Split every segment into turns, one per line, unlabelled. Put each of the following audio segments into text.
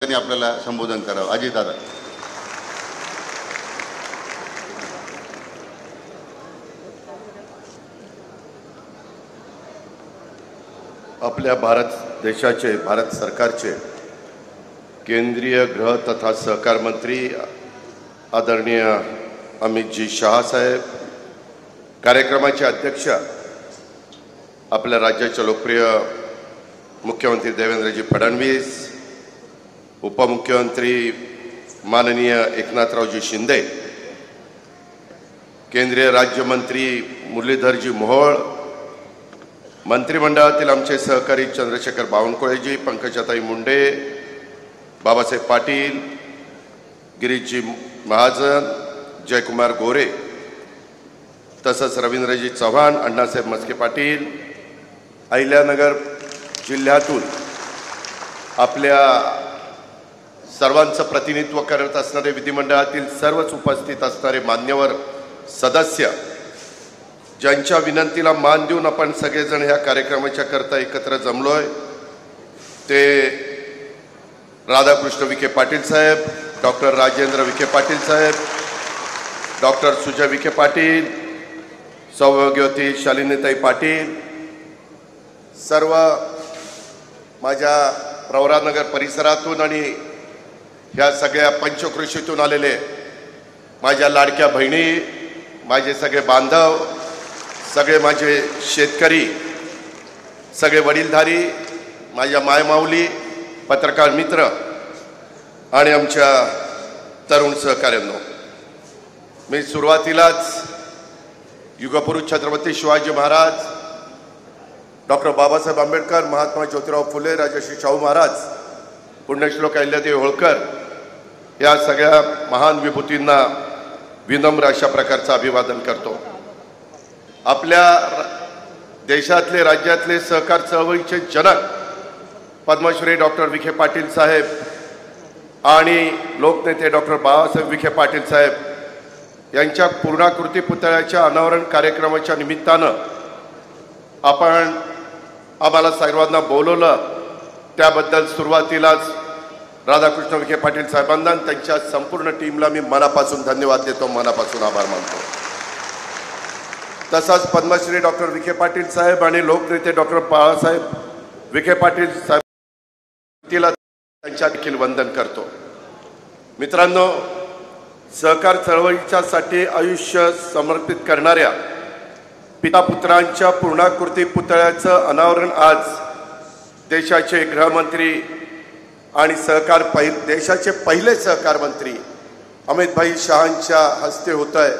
त्यांनी आपल्याला संबोधन करावं. अजित दादा.
आपल्या भारत देशाचे, भारत सरकारचे केंद्रीय गृह तथा सहकार मंत्री आदरणीय अमितजी शहा साहेब, कार्यक्रमाचे अध्यक्ष आपल्या राज्याचे लोकप्रिय मुख्यमंत्री देवेंद्रजी फडणवीस, उपमुख्यमंत्री माननीय एकनाथरावजी शिंदे, केंद्रीय राज्यमंत्री मुरलीधरजी मोहोळ, मंत्रिमंडळातील आमचे सहकारी चंद्रशेखर बावनकुळेजी, पंकजाताई मुंडे, बाबासाहेब पाटील, गिरीशजी महाजन, जयकुमार गोरे, तसंच रवींद्रजी चव्हाण, अण्णासाहेब मस्के पाटील, अहिल्यानगर जिल्ह्यातून आपल्या सर्वांचं प्रतिनिधित्व करत असणारे विधिमंडळातील सर्वच उपस्थित असणारे मान्यवर सदस्य, ज्यांच्या विनंतीला मान देऊन आपण सगळेजण ह्या कार्यक्रमाच्या करता एकत्र जमलोय, ते राधाकृष्ण विखे पाटील साहेब, डॉक्टर राजेंद्र विखे पाटील साहेब, डॉक्टर सुजय विखे पाटील, सौभाग्यवती शालिनीताई पाटील, सर्व माझ्या प्रवरानगर परिसरातून आणि ह्या सगळ्या पंचकृषीतून आलेले माझ्या लाडक्या बहिणी, माझे सगळे बांधव, सगळे माझे शेतकरी, सगळे वडीलधारी, माझ्या मायमाऊली, पत्रकार मित्र आणि आमच्या तरुण सहकाऱ्यांनो, मी सुरुवातीलाच युगपुरुष छत्रपती शिवाजी महाराज, डॉक्टर बाबासाहेब आंबेडकर, महात्मा ज्योतिराव फुले, राजर्षी शाहू महाराज, पुण्यश्लोक अहिल्यादेवी होळकर या सगळ्या महान विभूतींना विनम्र अशा प्रकारचं अभिवादन करतो. आपल्या देशातले, राज्यातले सहकार चळवळीचे जनक पद्मश्री डॉक्टर विखे पाटील साहेब आणि लोकनेते डॉक्टर बाबासाहेब विखे पाटील साहेब यांच्या पूर्णाकृती पुतळ्याच्या अनावरण कार्यक्रमाच्या निमित्तानं आपण आम्हाला सर्वांना बोलवलं, त्याबद्दल सुरुवातीलाच राधाकृष्ण विखे पाटील साहेबांना आणि त्यांच्या संपूर्ण टीमला मी मनापासून धन्यवाद देतो, मनापासून आभार मानतो. तसाच पद्मश्री डॉक्टर विखे पाटील साहेब आणि लोकनेते डॉक्टर बाळासाहेब विखे पाटील साहेब तिला त्यांच्या देखील वंदन करतो. मित्रांनो, सहकार चळवळीच्यासाठी आयुष्य समर्पित करणाऱ्या पिता पुत्रांच्या पूर्णाकृती पुतळ्याचं अनावरण आज देशाचे गृहमंत्री आणि देशाचे पहिले सहकार मंत्री अमितभाई शहांच्या हस्ते होत आहे.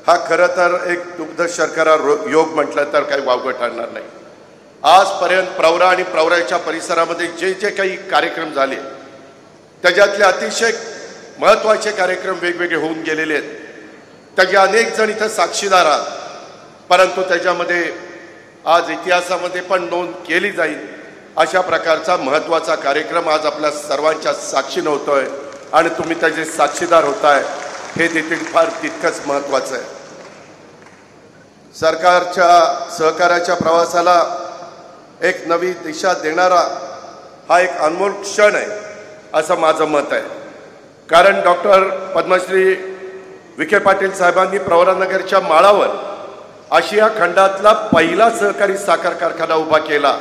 हा खरं तर एक दुग्ध शर्करा योग म्हटलं तर काही वावगं ठरणार नाही. आजपर्यंत प्रवरा आणि प्रवराच्या परिसरामध्ये जे जे काही कार्यक्रम झाले त्याच्यातले अतिशय महत्त्वाचे कार्यक्रम वेगवेगळे होऊन गेलेले आहेत. त्याचे अनेक जण इथं साक्षीदार आहात, परंतु त्याच्यामध्ये आज इतिहासामध्ये पण नोंद केली जाईल अशा प्रकारचा महत्त्वाचा कार्यक्रम आज आपल्या सर्वांच्या साक्षीनं होतोय आणि तुम्ही त्याचे साक्षीदार होताय, हे देखील फार तितकंच महत्त्वाचं आहे. सरकारच्या सहकार्याच्या प्रवासाला एक नवी दिशा देणारा हा एक अनमोल क्षण आहे असं माझं मत आहे. कारण डॉक्टर पद्मश्री विखे पाटील साहेबांनी प्रवरानगरच्या माळावर आशिया खंडातला पहिला सहकारी साखर कारखाना उभा केला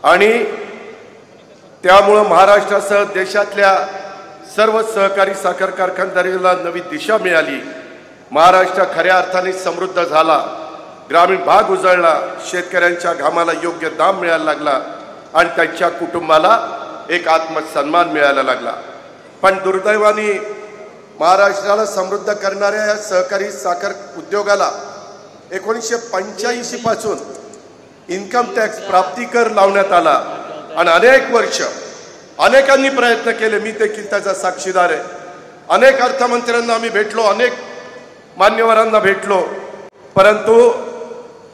आणि त्यामुळं महाराष्ट्रासह देशातल्या सर्व सहकारी साखर कारखानदारीला नवी दिशा मिळाली. महाराष्ट्र खऱ्या अर्थाने समृद्ध झाला, ग्रामीण भाग उजळला, शेतकऱ्यांच्या घामाला योग्य दाम मिळायला लागला आणि त्यांच्या कुटुंबाला एक आत्मसन्मान मिळायला लागला. पण दुर्दैवाने महाराष्ट्राला समृद्ध करणाऱ्या या सहकारी साखर उद्योगाला 1985 पासून इन्कम टॅक्स प्राप्तिकर लावण्यात आला आणि अनेक वर्ष अनेकांनी प्रयत्न केले, मी देखील त्याचा साक्षीदार आहे. अनेक अर्थमंत्र्यांना आम्ही भेटलो, अनेक मान्यवरांना भेटलो, परंतु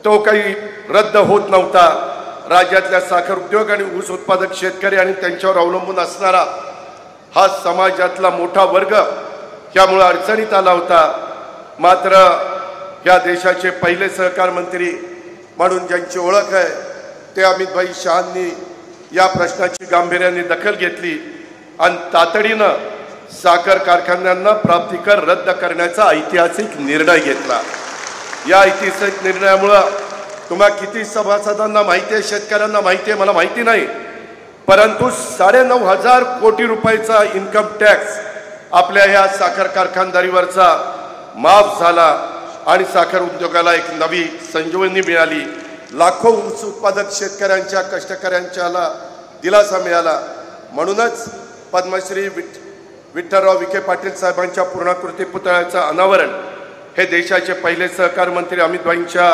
तो काही रद्द होत नव्हता. राज्यातल्या साखर उद्योग आणि ऊस उत्पादक शेतकरी आणि त्यांच्यावर अवलंबून असणारा हा समाजातला मोठा वर्ग यामुळे अडचणीत आला होता. मात्र या देशाचे पहिले सहकार मंत्री म्हणून ज्यांची ओळख आहे ते अमितभाई शहांनी या प्रश्नाची गांभीर्याने दखल घेतली आणि तातडीनं साखर कारखान्यांना प्राप्तिकर रद्द करण्याचा ऐतिहासिक निर्णय घेतला। या ऐतिहासिक निर्णयामुळं तुम्हाला किती सभासदांना माहिती आहे, शेतकऱ्यांना माहिती आहे, मला माहिती नाही, परंतु 9,500 कोटी रुपयाचा इन्कम टॅक्स आपल्या या साखर कारखानदारीवरचा माफ झाला आणि साखर उद्योगाला एक नवी संजीवनी मिळाली। लाखो ऊस उत्पादक शेतकऱ्यांच्या कष्टकऱ्यांच्याला दिलासा मिळाला। म्हणूनच पद्मश्री विठ्ठलराव विखे पाटील साहेबांच्या पूर्णाकृती पुतळ्याचं अनावरण हे देशाचे पहिले सहकार मंत्री अमित भाईंच्या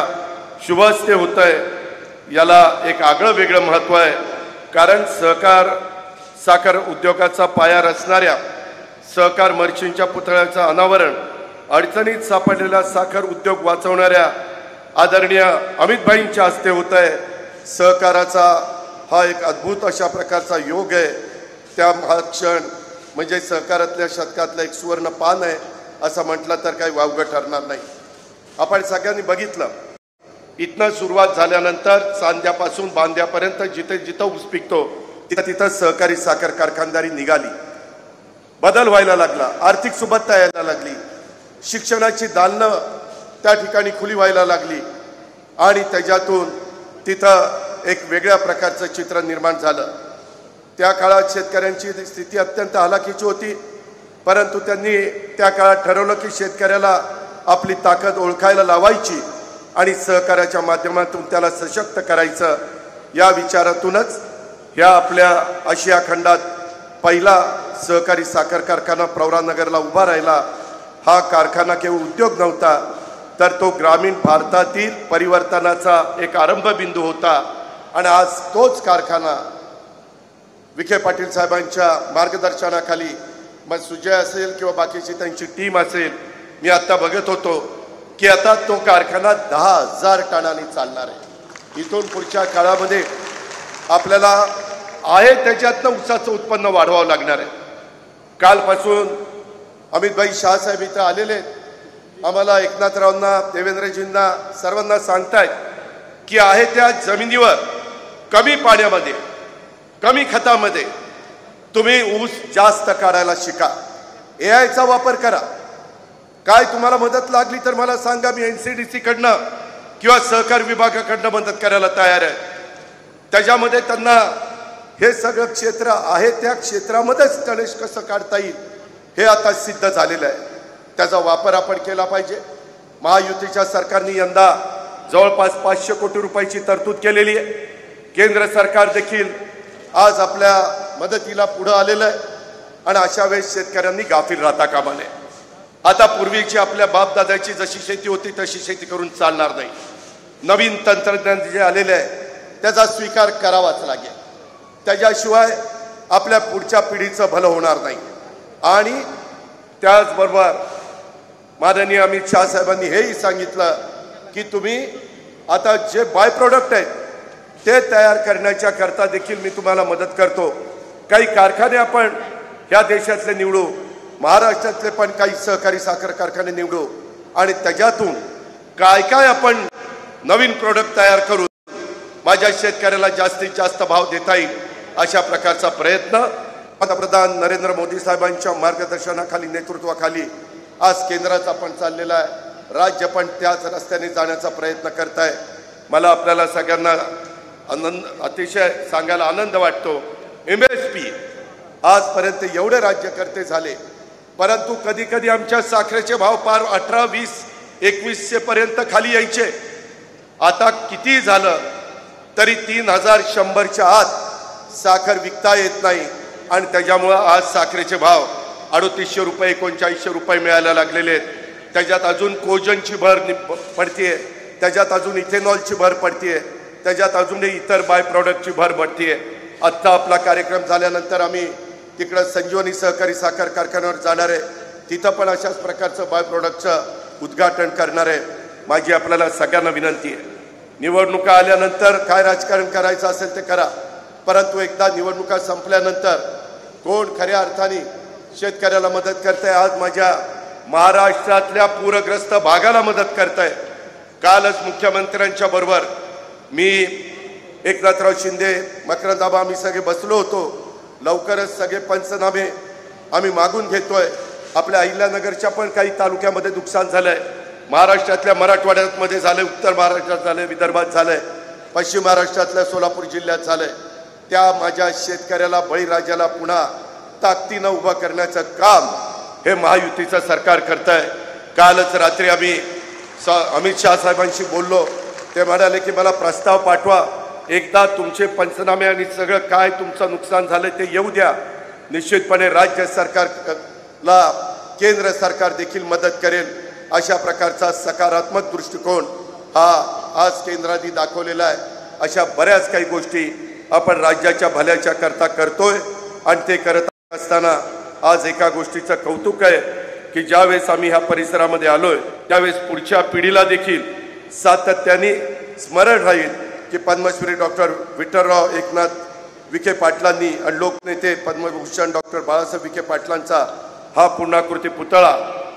शुभ हस्ते होत आहे। याला एक आगळं वेगळं महत्त्व आहे, कारण साखर उद्योगाचा पाया रचणाऱ्या सहकार मर्चींच्या पुतळ्याचं अनावरण अडचणीत सापडलेला साखर उद्योग वाचवणाऱ्या आदरणीय अमित भाईंच्या हस्ते होत आहे। सहकाराचा हा एक अद्भुत अशा प्रकारचा योग आहे। त्या हा क्षण म्हणजे सहकारातल्या शतकातलं एक सुवर्ण पान आहे असं म्हटलं तर काही वावगं ठरणार नाही। आपण सगळ्यांनी बघितलं, इथनं सुरुवात झाल्यानंतर चांद्यापासून बांद्यापर्यंत जिथे जिथं ऊस पिकतो तिथं तिथं सहकारी साखर कारखानदारी निघाली, बदल व्हायला लागला, आर्थिक सुबत्ता यायला लागली, शिक्षणाची दालनं त्या ठिकाणी खुली व्हायला लागली आणि त्याच्यातून तिथं एक वेगळ्या प्रकारचं चित्र निर्माण झालं। त्या काळात शेतकऱ्यांची स्थिती अत्यंत हलाखीची होती, परंतु त्यांनी त्या काळात ठरवलं की शेतकऱ्याला आपली ताकद ओळखायला लावायची आणि सहकार्याच्या माध्यमातून त्याला सशक्त करायचं। या विचारातूनच ह्या आपल्या आशिया खंडात पहिला सहकारी साखर कारखाना प्रवरानगरला उभा राहिला। हा कारखाना केवळ उद्योग नव्हता, तर तो ग्रामीण भारतातील परिवर्तनाचा एक आरंभ बिंदू होता आणि आज तोच कारखाना विखे पाटील साहेबांच्या मार्गदर्शनाखाली, मग सुजय असेल किंवा बाकीची त्यांची टीम असेल, मी आता बघत होतो की आता तो कारखाना 10,000 टनांनी चालणार आहे। इथून पुढच्या काळामध्ये आपल्याला आहे त्याच्यातनं ऊसाचं उत्पन्न वाढवावं लागणार आहे। कालपासून अमितभाई शहासाहेब इथं आलेले आहेत, आम्हाला एकनाथरावांना, देवेंद्रजींना, सर्वांना सांगतायत की आहे त्या जमिनीवर कमी पाण्यामध्ये, कमी खतामध्ये तुम्ही ऊस जास्त काढायला शिका, एआयचा वापर करा। काय तुम्हाला मदत लागली तर मला सांगा, मी NCDC कडनं किंवा सहकार विभागाकडनं मदत करायला तयार आहे। त्याच्यामध्ये त्यांना हे सगळं क्षेत्र आहे त्या क्षेत्रामध्येच तणेश कसं काढता येईल हे आता सिद्ध झालेलं आहे। त्याचा वापर आपण केला पाहिजे। महायुतीच्या सरकारने यंदा जवळपास 500 कोटी रुपयाची तरतूद केलेली आहे। केंद्र सरकार देखील आज आपल्या मदतीला पुढे आलेलं आहे आणि अशा वेळेस शेतकऱ्यांनी गाफील राहता कामा नये। आता पूर्वीची आपल्या बापदादाची जशी शेती होती तशी शेती करून चालणार नाही। नवीन तंत्रज्ञान जे आलेले आहे त्याचा स्वीकार करावाच लागेल, त्याच्याशिवाय आपल्या पुढच्या पिढीचं भलं होणार नाही। आणि त्याचबरोबर माननीय अमित शाह साहेबांनी हेही सांगितलं की तुम्ही आता जे बाय प्रोडक्ट आहेत ते तयार करण्याच्या करता देखील मी तुम्हाला मदत करतो। काही कारखाने आपण ह्या देशातले निवडू, महाराष्ट्रातले पण काही सहकारी साखर कारखाने निवडू आणि त्याच्यातून काय काय आपण नवीन प्रोडक्ट तयार करू, माझ्या शेतकऱ्याला जास्तीत जास्त भाव देता येईल अशा प्रकारचा प्रयत्न पंतप्रधान नरेंद्र मोदी साहेबांच्या मार्गदर्शनाखाली, नेतृत्वाखाली आज केंद्राचा पण चाललेला आहे। राज्य पण त्याच रस्त्याने जाण्याचा प्रयत्न करत आहे। मला आपल्याला सगळ्यांना अतिशय सांगायला आनंद वाटतो, MSP आजपर्यंत एवढे राज्यकर्ते झाले, परंतु कधी कधी आमच्या साखरेचे भाव पार 18, 20, 2100 पर्यंत खाली यायचे। आता किती झालं तरी 3100च्या आत साखर विकता येत नाही आणि त्याच्यामुळं आज साखरेचे भाव 3800 रुपये, 3900 रुपये मिळायला लागलेले आहेत। त्याच्यात अजून कोजनची भर पडतीये, त्याच्यात अजून इथेनॉलची भर पडतीये, त्याच्यात अजूनही इतर बाय प्रॉडक्टची भर पडतीये। आत्ता आपला कार्यक्रम झाल्यानंतर आम्ही तिकडं संजीवनी सहकारी साखर कारखान्यावर जाणार आहे, तिथं पण अशाच प्रकारचं बाय प्रॉडक्टचं उद्घाटन करणार आहे। माझी आपल्याला सगळ्यांना विनंती आहे, निवडणुका आल्यानंतर काय राजकारण करायचं असेल ते करा, परंतु एकदा निवडणुका संपल्यानंतर कोण खऱ्या अर्थाने शेतकऱ्याला मदत करताय, आज माझ्या महाराष्ट्रातल्या पूरग्रस्त भागाला मदत करताय। कालच मुख्यमंत्र्यांच्या बरोबर मी, एकनाथराव शिंदे, मकरंद आबा आम्ही सगळे बसलो होतो लवकरच सगळे पंचनामे आम्ही मागून घेतोय. आपल्या अहिल्यानगरच्या पण काही तालुक्यामध्ये नुकसान झालंय. महाराष्ट्रातल्या मराठवाड्यामध्ये झालंय, उत्तर महाराष्ट्रात झालंय, विदर्भात झालंय, पश्चिम महाराष्ट्रातल्या सोलापूर जिल्ह्यात झालंय. त्या माझ्या शेतकऱ्याला, बळीराजाला पुन्हा ताकदीनं उभं करण्याचं काम हे महायुतीचं सरकार करत आहे. कालच रात्री आम्ही अमित शाह साहेबांशी बोललो. ते म्हणाले की मला प्रस्ताव पाठवा, एकदा तुमचे पंचनामे आणि सगळं काय तुमचं नुकसान झालं ते येऊ द्या. निश्चितपणे राज्य सरकारला केंद्र सरकार देखील मदत करेल. अशा प्रकारचा सकारात्मक दृष्टिकोन हा आज केंद्राने दाखवलेला आहे. अशा बऱ्याच काही गोष्टी आपण राज्याच्या भल्याच्या करता करतोय. आणि ते करत असताना आज एका गोष्टीचं कौतुक आहे की ज्यावेळेस आम्ही ह्या परिसरामध्ये आलोय त्यावेळेस पुढच्या पिढीला देखील सातत्याने स्मरण राहील की पद्मश्री डॉक्टर विठ्ठलराव एकनाथ विखे पाटलांनी आणि लोकनेते पद्मभूषण डॉक्टर बाळासाहेब विखे पाटलांचा हा पूर्णाकृती पुतळा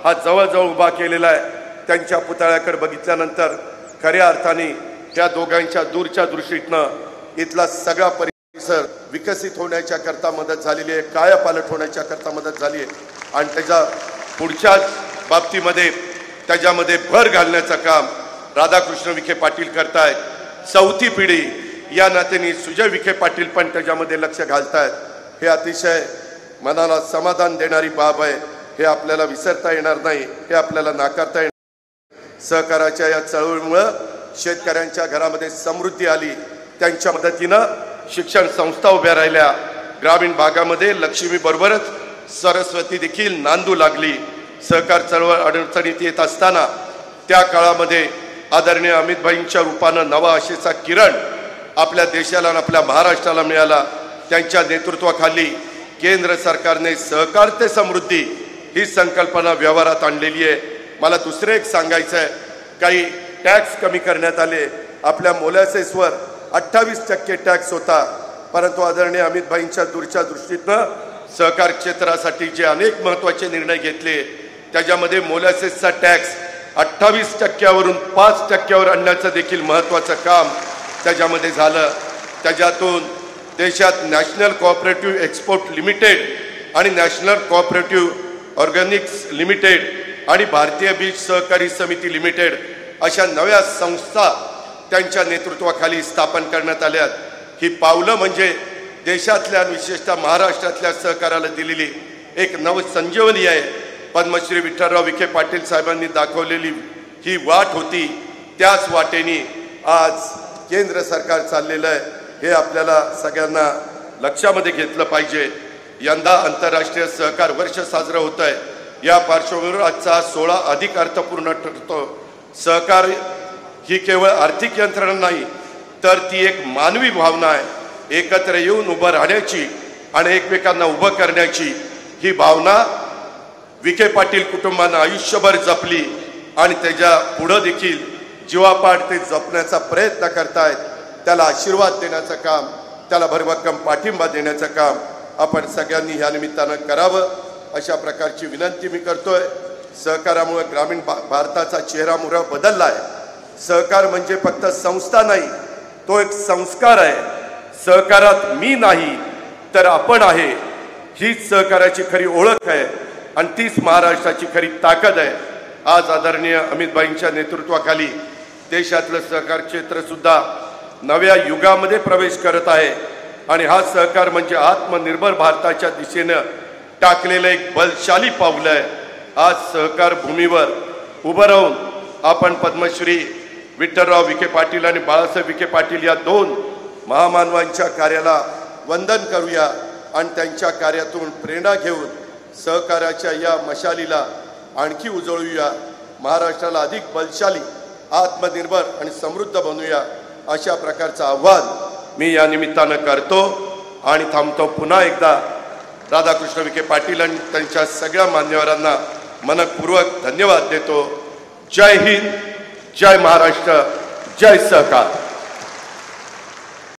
हा जवळजवळ उभा केलेला आहे. त्यांच्या पुतळ्याकडे बघितल्यानंतर खऱ्या अर्थाने त्या दोघांच्या दूरच्या दृष्टीतनं इथला सगळा परिसर विकसित होण्याच्या करता मदत झालेली आहे, कायापालट होण्याच्या करता मदत झाली आहे. आणि त्याच्या पुढच्या बाबतीमध्ये त्याच्यामध्ये भर घालण्याचं काम राधाकृष्ण विखे पाटील करतायत. चौथी पिढी या नात्याने सुजय विखे पाटील पण त्याच्यामध्ये लक्ष घालतायत. हे अतिशय मनाला समाधान देणारी बाब आहे. हे आपल्याला विसरता येणार नाही, हे आपल्याला नाकारता येणार. सहकाराच्या या चळवळीमुळं शेतकऱ्यांच्या घरामध्ये समृद्धी आली. त्यांच्या मदतीनं शिक्षण संस्था उभ्या राहिल्या. ग्रामीण भागामध्ये लक्ष्मीबरोबरच सरस्वती देखील नांदू लागली. सहकार चळवळ अडचणीत येत असताना त्या काळामध्ये आदरणीय अमितभाईंच्या रूपानं नवा आशेचा किरण आपल्या देशाला आणि आपल्या महाराष्ट्राला मिळाला. त्यांच्या नेतृत्वाखाली केंद्र सरकारने सहकार ते समृद्धी ही संकल्पना व्यवहारात आणलेली आहे. मला दुसरे एक सांगायचं आहे, काही टॅक्स कमी करण्यात आले. आपल्या मोलॅसेसवर 28% टॅक्स होता, परंतु आदरणीय अमितभाईंच्या दूरच्या दृष्टीतनं सहकार क्षेत्रासाठी जे अनेक महत्त्वाचे निर्णय घेतले त्याच्यामध्ये मोलॅसेसचा टॅक्स 28%वरून 5%वर आणण्याचं देखील महत्त्वाचं काम त्याच्यामध्ये झालं. त्याच्यातून देशात नॅशनल कोऑपरेटिव्ह एक्सपोर्ट लिमिटेड आणि नॅशनल कोऑपरेटिव्ह ऑर्गॅनिक्स लिमिटेड आणि भारतीय बीज सहकारी समिती लिमिटेड अशा नव्या संस्था त्यांच्या नेतृत्वाखाली स्थापन करण्यात आल्यात. ही पावलं म्हणजे देशातल्या विशेषतः महाराष्ट्रातल्या सहकाराला दिलेली एक नवसंजीवनी आहे. पद्मश्री विठ्ठलराव विखे पाटील साहेबांनी दाखवलेली ही वाट होती, त्याच वाटेने आज केंद्र सरकार चाललेलं आहे. हे आपल्याला सगळ्यांना लक्षामध्ये घेतलं पाहिजे. यंदा आंतरराष्ट्रीय सहकार वर्ष साजरं होत आहे. या पार्श्वभूमीवर आजचा 16 अधिक अर्थपूर्ण ठरतो. सहकार ही केवळ आर्थिक यंत्रणा नाही तर ती एक मानवी भावना आहे. एकत्र येऊन उभं राहण्याची आणि एकमेकांना उभं करण्याची ही भावना विखे पाटील कुटुंबानं आयुष्यभर जपली आणि त्याच्या पुढं देखील जीवापाड ते जपण्याचा प्रयत्न करतायत. त्याला आशीर्वाद देण्याचं काम, त्याला भरभक्कम पाठिंबा देण्याचं काम आपण सगळ्यांनी ह्या निमित्तानं करावं अशा प्रकारची विनंती मी करतोय. सहकारामुळे ग्रामीण भारताचा चेहरामोहरा बदलला आहे. सहकार म्हणजे फक्त संस्था नाही, तो एक संस्कार आहे. सहकारात मी नाही तर आपण आहे, हीच सहकाराची खरी ओळख आहे आणि तीच महाराष्ट्राची खरी ताकद आहे. आज आदरणीय अमितभाईंच्या नेतृत्वाखाली देशातलं सहकार क्षेत्र सुद्धा नव्या युगामध्ये प्रवेश करत आहे आणि हा सहकार म्हणजे आत्मनिर्भर भारताच्या दिशेनं टाकलेलं एक बलशाली पाऊल आहे. आज सहकार भूमीवर उभं राहून आपण पद्मश्री विठ्ठलराव विखे पाटील आणि बाळासाहेब विखे पाटील या दोन महामानवांच्या कार्याला वंदन करूया आणि त्यांच्या कार्यातून प्रेरणा घेऊन सहकाराच्या या मशालीला आणखी उजळूया. महाराष्ट्राला अधिक बलशाली, आत्मनिर्भर आणि समृद्ध बनवूया अशा प्रकारचं आव्हान मी या निमित्तानं करतो आणि थांबतो. पुन्हा एकदा राधाकृष्ण विखे पाटील आणि त्यांच्या सगळ्या मान्यवरांना मनपूर्वक धन्यवाद देतो. जय हिंद, जय महाराष्ट्र, जय सहकार.